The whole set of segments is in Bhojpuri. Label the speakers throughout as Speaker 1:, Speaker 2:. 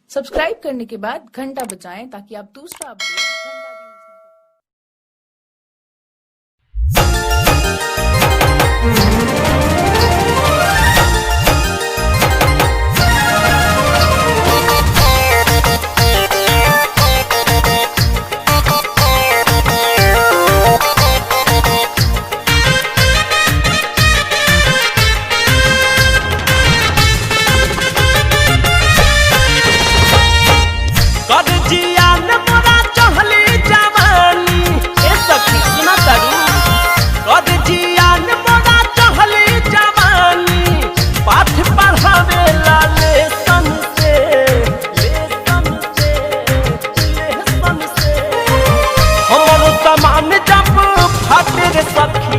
Speaker 1: सब्सक्राइब करने के बाद घंटा बजाएं ताकि आप दूसरा अपडेट घंटा भी मिस ना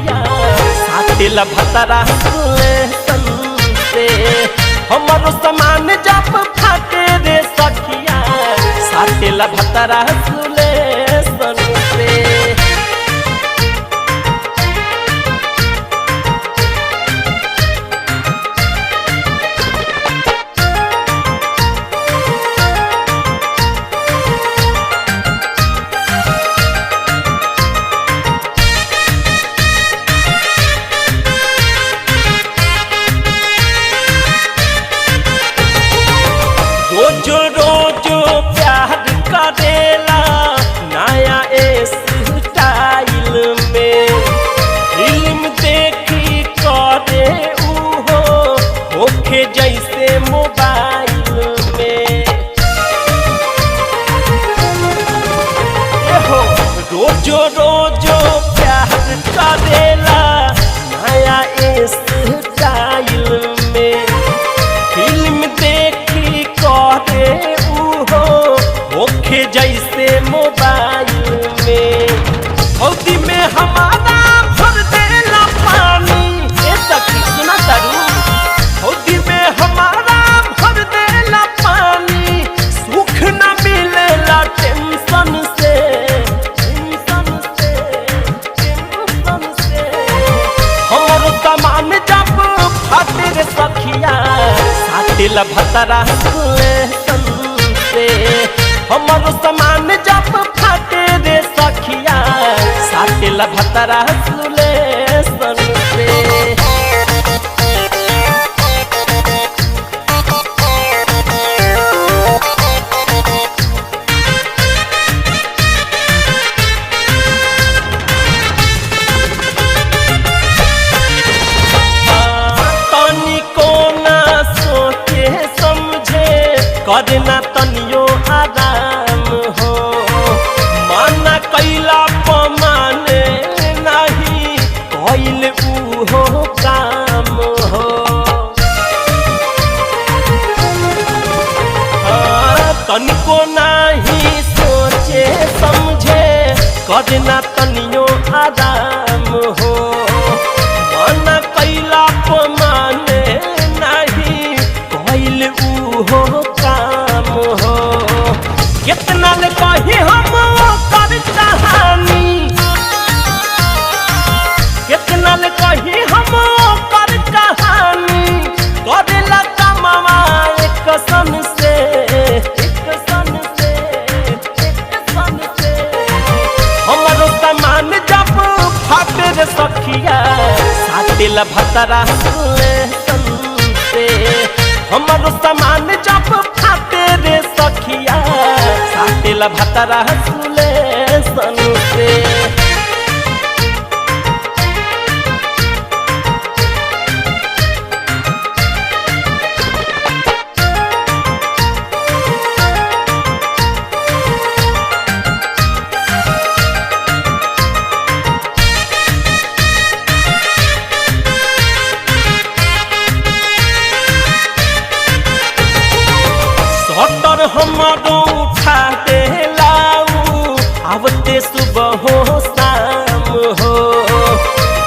Speaker 2: साटेला भतरा से हमरो सामान जब फाटे रे सखिया साटेला भतरा से रोजो रोजो प्यार करेला नया स्टाइल में फिल्म देखी करे उहो होखे जैसे मोबाइल में रोजो रोजो प्यार करेला नया स्टाइल में फिल्म देखी करे उहो होखे जैसे मोबाइल में हौदी में हमारा भर देला पानी ए सखी सुना तारू हौदी में हमारा भर देला पानी सुख न मिलेला टेंशन से हमरो सामान जब फाटे रे सखिया साटेला भतरा से हमरो सामान जब फाटे रे सखिया साटेला भतरा से करना तनियो आराम हो माना कैला पमाने नहीं कैल उहो काम हो तनिको नहीं सोचे समझे करना तनियो आराम हो माना कैला पमाने नहीं कैल उहो कितना ने कही हम कर कहानी कितना ने कही हम कर कहानी करेला कमावा एक सन से हमरो सामान जब फाटे रे सखिया साटेला भतरा से हमरो सामान जब फाटे रे सखिया साटेला भतरा से सटर हमारो उठा देलाऊ आवते सुबह हो शाम हो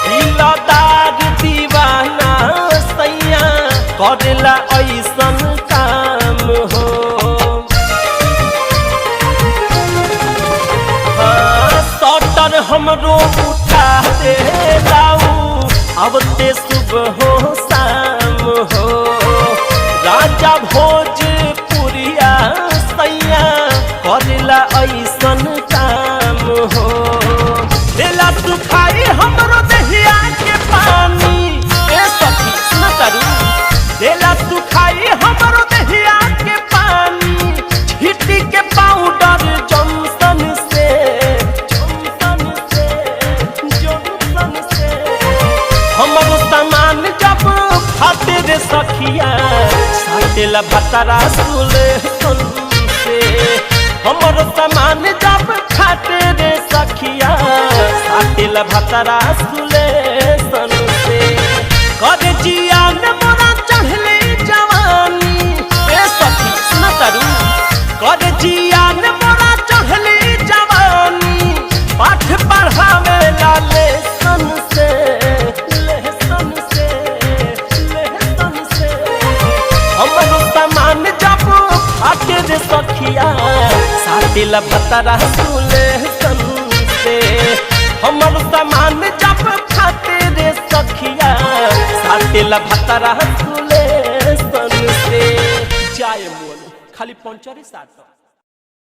Speaker 2: दिलदार दीवाना सैया करेला ऐसन काम हो सटर हमरो उठा देलाऊ आवते सुबह हो शाम हो राजा भोजपुरिया साटेला भतरा सुले सन से हमर सामान जब फाटे रे सखिया साटेला भतरा सुले सन से कर जिया न मोरा चढ़ले जवानी ए सखी सुना तारू कर जिया न मोरा चढ़ले जवानी पाठ पढ़ावे लाले सन से लेसन से लेसन से हमर सामान जब फाटे रे सखिया साटेला भतरा सुले सन से हमर सामान जब फाटे रे सखिया साटेला भतरा सुले सन से जाए मोल खाली पंचरे साट।